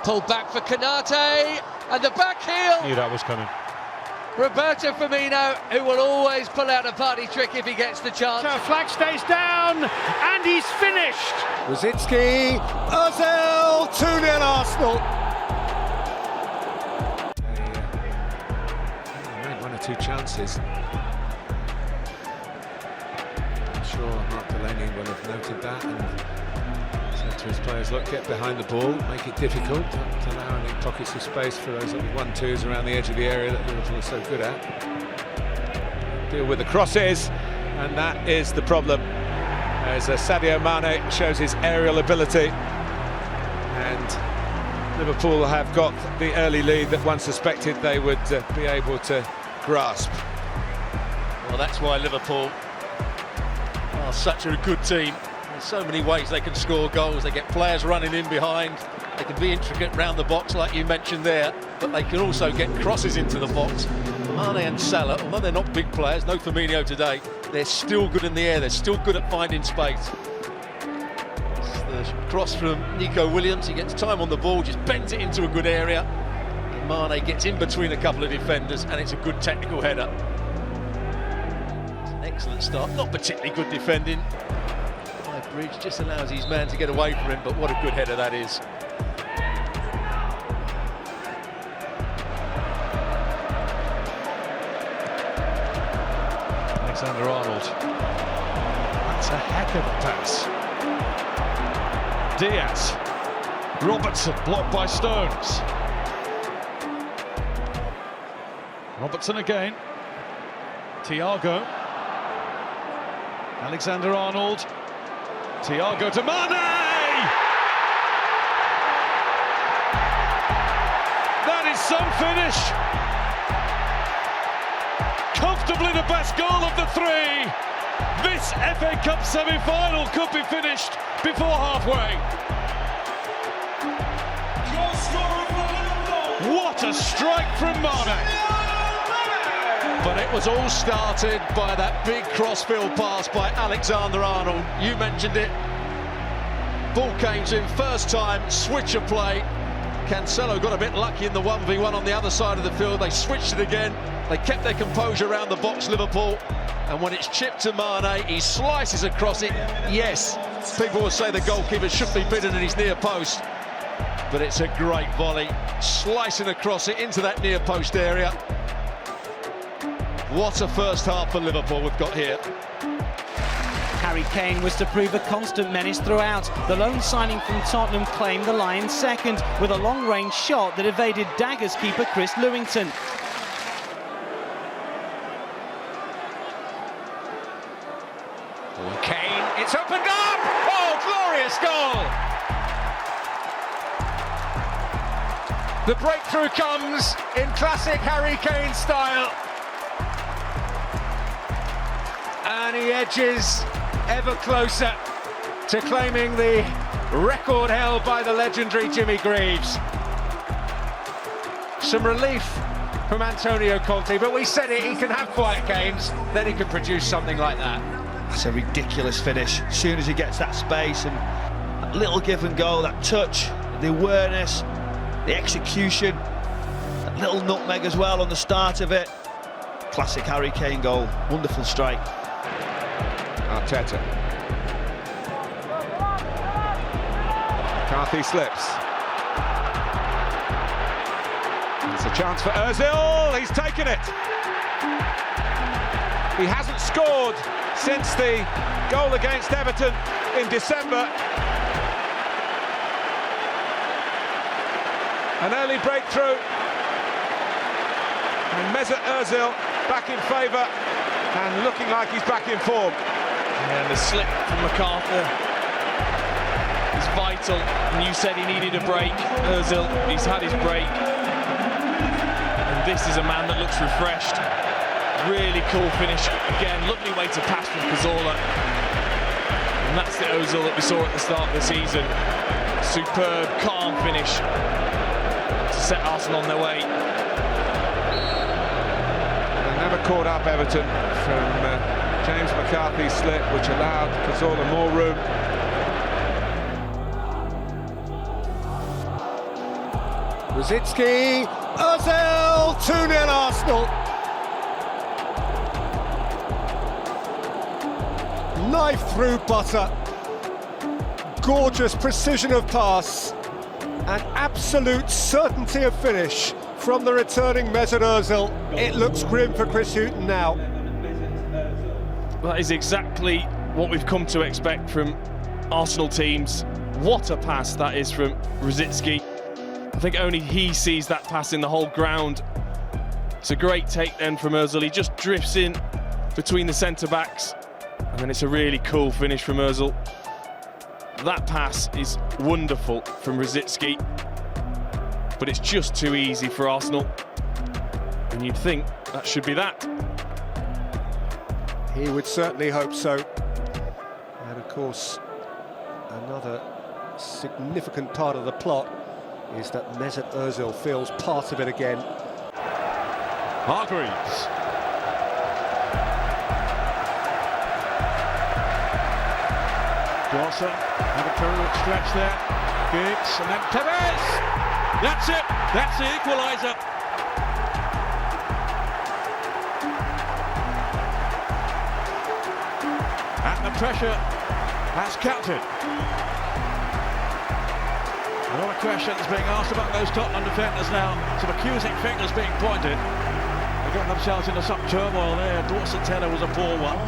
Pulled back for Konate, and the back heel. Knew that was coming. Roberto Firmino, who will always pull out a party trick if he gets the chance. Flag stays down, and he's finished. Rosicki, Ozil, 2-0 Arsenal. They made one or two chances. I'm sure Mark Delaney will have noted that and said to his players, look, get behind the ball, make it difficult, don't allow any pockets of space for those little 1-2s around the edge of the area that Liverpool are so good at. Deal with the crosses, and that is the problem. As Sadio Mané shows his aerial ability, and Liverpool have got the early lead that one suspected they would be able to grasp. Well, that's why Liverpool are such a good team. There's so many ways they can score goals. They get players running in behind. They can be intricate round the box, like you mentioned there, but they can also get crosses into the box. Mané and Salah, although they're not big players, no Firmino today, they're still good in the air. They're still good at finding space. It's the cross from Nico Williams. He gets time on the ball, just bends it into a good area. And Mané gets in between a couple of defenders, and it's a good technical header. It's an excellent start. Not particularly good defending. Bridge just allows his man to get away from him, but what a good header that is. Alexander-Arnold. That's a heck of a pass. Diaz. Robertson blocked by Stones. Robertson again. Thiago. Alexander-Arnold. Thiago to Mané! That is some finish! Comfortably the best goal of the three! This FA Cup semi-final could be finished before halfway. What a strike from Mané! But it was all started by that big crossfield pass by Alexander-Arnold. You mentioned it. Ball came to him first time, switch of play. Cancelo got a bit lucky in the 1v1 on the other side of the field. They switched it again. They kept their composure around the box, Liverpool. And when it's chipped to Mané, he slices across it. Yes, people will say the goalkeeper shouldn't be bidden in his near post. But it's a great volley, slicing across it into that near post area. What a first half for Liverpool we've got here. Harry Kane was to prove a constant menace throughout. The lone signing from Tottenham claimed the Lions second with a long-range shot that evaded Daggers keeper Chris Lewington. Kane, it's opened up! Oh, glorious goal! The breakthrough comes in classic Harry Kane style. And he edges ever closer to claiming the record held by the legendary Jimmy Greaves. Some relief from Antonio Conte, but we said it, he can have quiet games, then he can produce something like that. That's a ridiculous finish. As soon as he gets that space and that little give and go, that touch, the awareness, the execution, that little nutmeg as well on the start of it. Classic Harry Kane goal, wonderful strike. Arteta. McCarthy slips. It's a chance for Ozil. He's taken it. He hasn't scored since the goal against Everton in December. An early breakthrough. And Mesut Ozil back in favour and looking like he's back in form. And the slip from McArthur is vital. And you said he needed a break. Ozil, he's had his break. And this is a man that looks refreshed. Really cool finish. Again, lovely way to pass from Cazorla. And that's the Ozil that we saw at the start of the season. Superb, calm finish to set Arsenal on their way. They never caught up Everton from James McCarthy's slip, which allowed Cazorla more room. Rosicky, Ozil, 2-0 Arsenal. Knife through butter. Gorgeous precision of pass and absolute certainty of finish from the returning Mesut Ozil. It looks grim for Chris Hughton now. That is exactly what we've come to expect from Arsenal teams. What a pass that is from Rosicky. I think only he sees that pass in the whole ground. It's a great take then from Ozil. He just drifts in between the centre-backs, and then it's a really cool finish from Ozil. That pass is wonderful from Rosicky, but it's just too easy for Arsenal. And you'd think that should be that. He would certainly hope so. And of course, another significant part of the plot is that Mesut Ozil feels part of it again. Hargreaves. Dawson, have a terrific stretch there. Giggs, and then Tévez! That's it! That's the equaliser! And the pressure has counted. A lot of questions being asked about those Tottenham defenders now. Some accusing fingers being pointed. They got themselves into some turmoil there. Dawson's header was a poor one.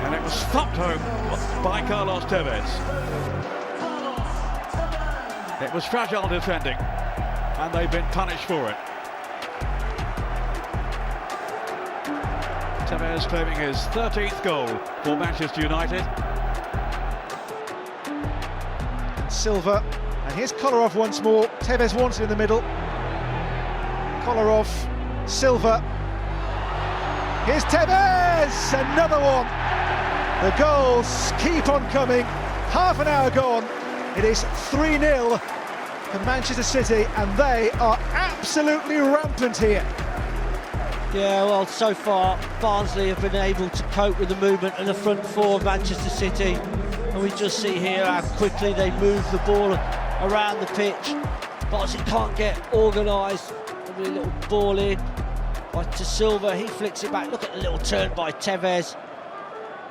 And it was thumped home by Carlos Tévez. It was fragile defending. And they've been punished for it. Tévez claiming his 13th goal for Manchester United. Silva, and here's Kolarov once more. Tévez wants it in the middle. Kolarov, Silva. Here's Tévez, another one. The goals keep on coming. Half an hour gone. It is 3-0 for Manchester City, and they are absolutely rampant here. Yeah, well, so far Barnsley have been able to cope with the movement in the front four of Manchester City, and we just see here how quickly they move the ball around the pitch. Barnsley can't get organised. A little ball in to Silva, he flicks it back. Look at the little turn by Tévez.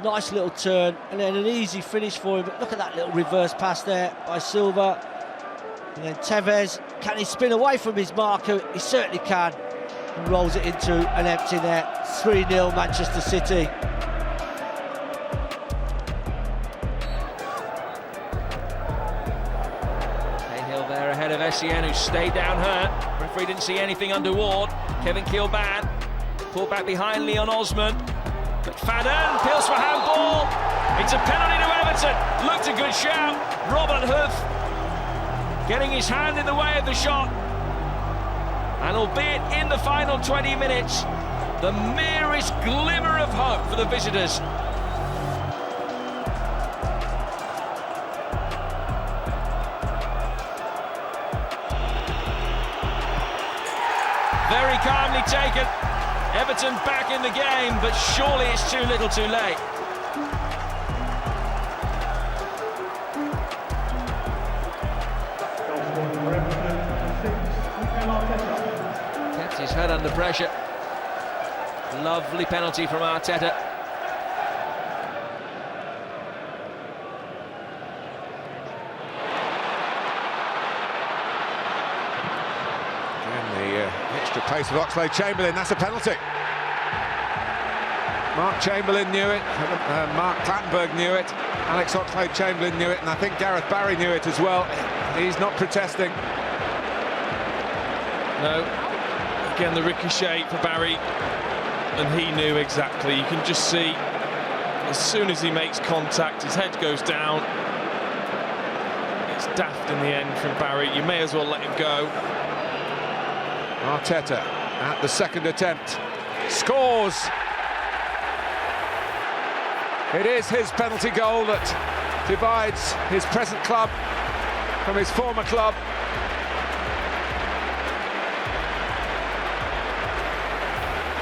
Nice little turn, and then an easy finish for him. But look at that little reverse pass there by Silva. And then Tévez, can he spin away from his marker? He certainly can. And rolls it into an empty net. 3-0 Manchester City. Cahill there ahead of Essien, who stayed down hurt. Referee didn't see anything untoward. Kevin Kilban pulled back behind Leon Osman. McFadden peels for handball. It's a penalty to Everton. Looked a good shout. Robert Huth getting his hand in the way of the shot. And albeit in the final 20 minutes, the merest glimmer of hope for the visitors. Very calmly taken. Everton back in the game, but surely it's too little too late. Kept his head under pressure. Lovely penalty from Arteta. Extra pace of Oxlade-Chamberlain, that's a penalty. Mark Chamberlain knew it, Mark Clattenburg knew it, Alex Oxlade-Chamberlain knew it, and I think Gareth Barry knew it as well. He's not protesting. No, again the ricochet for Barry, and he knew exactly. You can just see, as soon as he makes contact, his head goes down. It's daft in the end from Barry. You may as well let him go. Arteta at the second attempt scores. It is his penalty goal that divides his present club from his former club.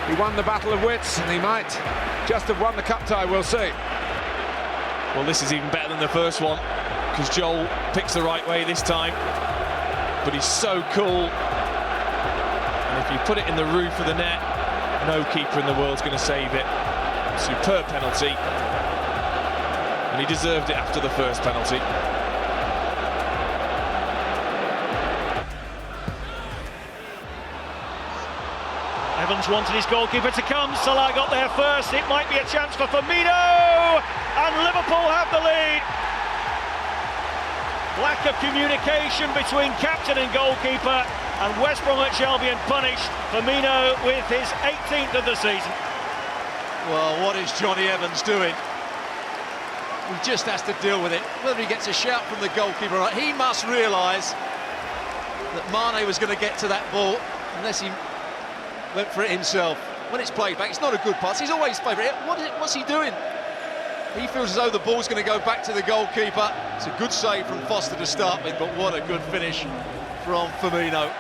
He won the battle of wits, and he might just have won the cup tie, we'll see. Well, this is even better than the first one, because Joel picks the right way this time, but he's so cool. If you put it in the roof of the net, no keeper in the world's going to save it. Superb penalty. And he deserved it after the first penalty. Evans wanted his goalkeeper to come. Salah got there first. It might be a chance for Firmino. And Liverpool have the lead. Lack of communication between captain and goalkeeper. And West Bromwich Albion punished. Firmino with his 18th of the season. Well, what is Johnny Evans doing? He just has to deal with it. Whether he gets a shout from the goalkeeper or not, he must realise that Mané was going to get to that ball unless he went for it himself. When it's played back, it's not a good pass. He's always played it. What's he doing? He feels as though the ball's going to go back to the goalkeeper. It's a good save from Foster to start with, but what a good finish from Firmino.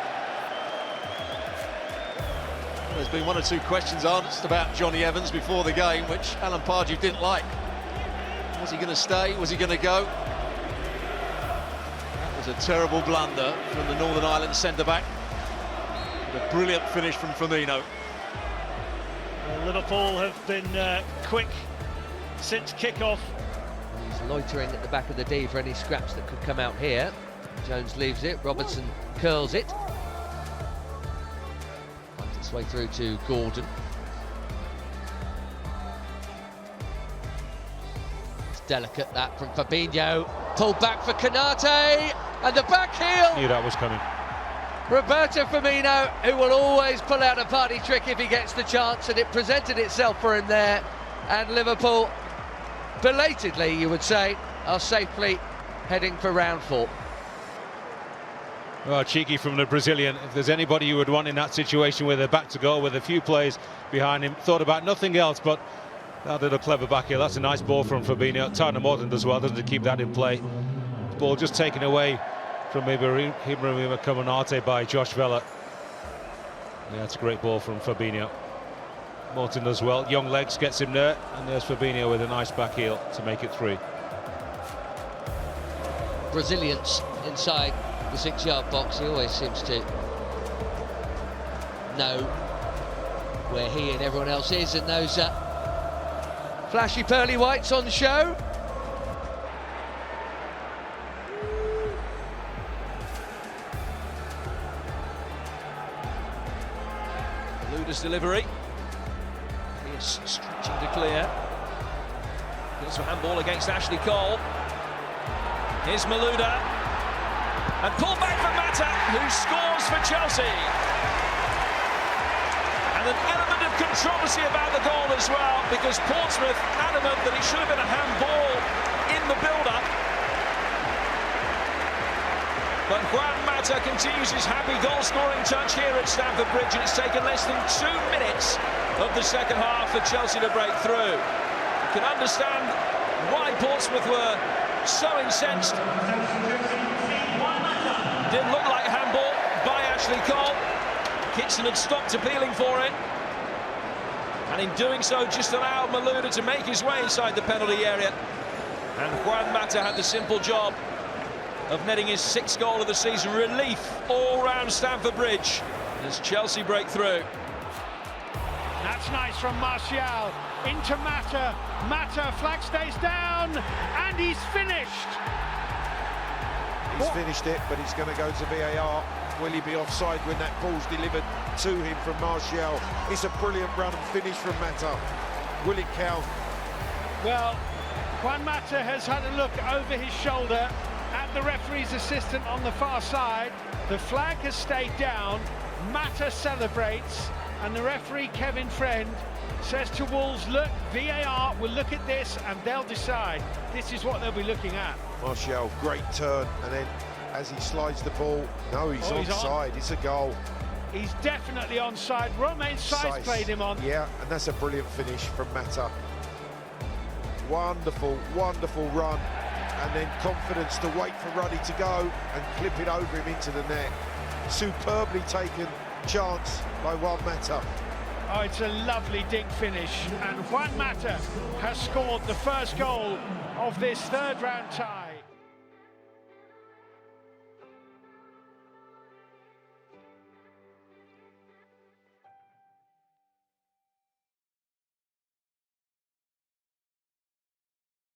There's been one or two questions asked about Johnny Evans before the game, which Alan Pardew didn't like. Was he going to stay? Was he going to go? That was a terrible blunder from the Northern Ireland centre-back. A brilliant finish from Firmino. Well, Liverpool have been quick since kick-off. He's loitering at the back of the D for any scraps that could come out here. Jones leaves it, Robertson curls it. Finds its way through to Gordon. It's delicate, that from Fabinho. Pulled back for Konate, and the back heel. Knew that was coming. Roberto Firmino, who will always pull out a party trick if he gets the chance, and it presented itself for him there. And Liverpool, belatedly you would say, are safely heading for round 4. Well, cheeky from the Brazilian. If there's anybody you would want in that situation with a back to goal with a few players behind him, thought about nothing else but that did a clever back heel. That's a nice ball from Fabinho. Tottenham Morton does well, doesn't it, keep that in play. Ball just taken away from Ibrahima Konate by Josh Vela. Yeah, it's a great ball from Fabinho. Morton does well, young legs, gets him there, and there's Fabinho with a nice back heel to make it 3. Brazilians inside the 6-yard box. He always seems to know where he and everyone else is, and those flashy pearly whites on show. Luda's delivery. He is stretching to clear. Goes for handball against Ashley Cole. Here's Malouda. And pulled back for Mata, who scores for Chelsea. And an element of controversy about the goal as well, because Portsmouth adamant that it should have been a handball in the build-up. But Juan Mata continues his happy goal-scoring touch here at Stamford Bridge, and it's taken less than 2 minutes of the second half for Chelsea to break through. You can understand why Portsmouth were so incensed. Didn't look like a handball by Ashley Cole. Kitson had stopped appealing for it, and in doing so just allowed Malouda to make his way inside the penalty area. And Juan Mata had the simple job of netting his 6th goal of the season. Relief all round Stamford Bridge as Chelsea break through. That's nice from Martial. Into Mata. Mata, flag stays down, and he's finished. He's finished it, but he's going to go to VAR. Will he be offside when that ball's delivered to him from Martial? It's a brilliant run and finish from Mata. Will it count? Well, Juan Mata has had a look over his shoulder at the referee's assistant on the far side. The flag has stayed down. Mata celebrates, and the referee, Kevin Friend, says to Wolves, look, VAR will look at this and they'll decide. This is what they'll be looking at. Martial, great turn, and then as he slides the ball, no, he's onside. It's a goal. He's definitely onside. Romain Saiz played him on. Yeah, and that's a brilliant finish from Mata. Wonderful, wonderful run, and then confidence to wait for Ruddy to go and clip it over him into the net. Superbly taken chance by Juan Mata. Oh, it's a lovely dink finish, and Juan Mata has scored the first goal of this 3rd round tie.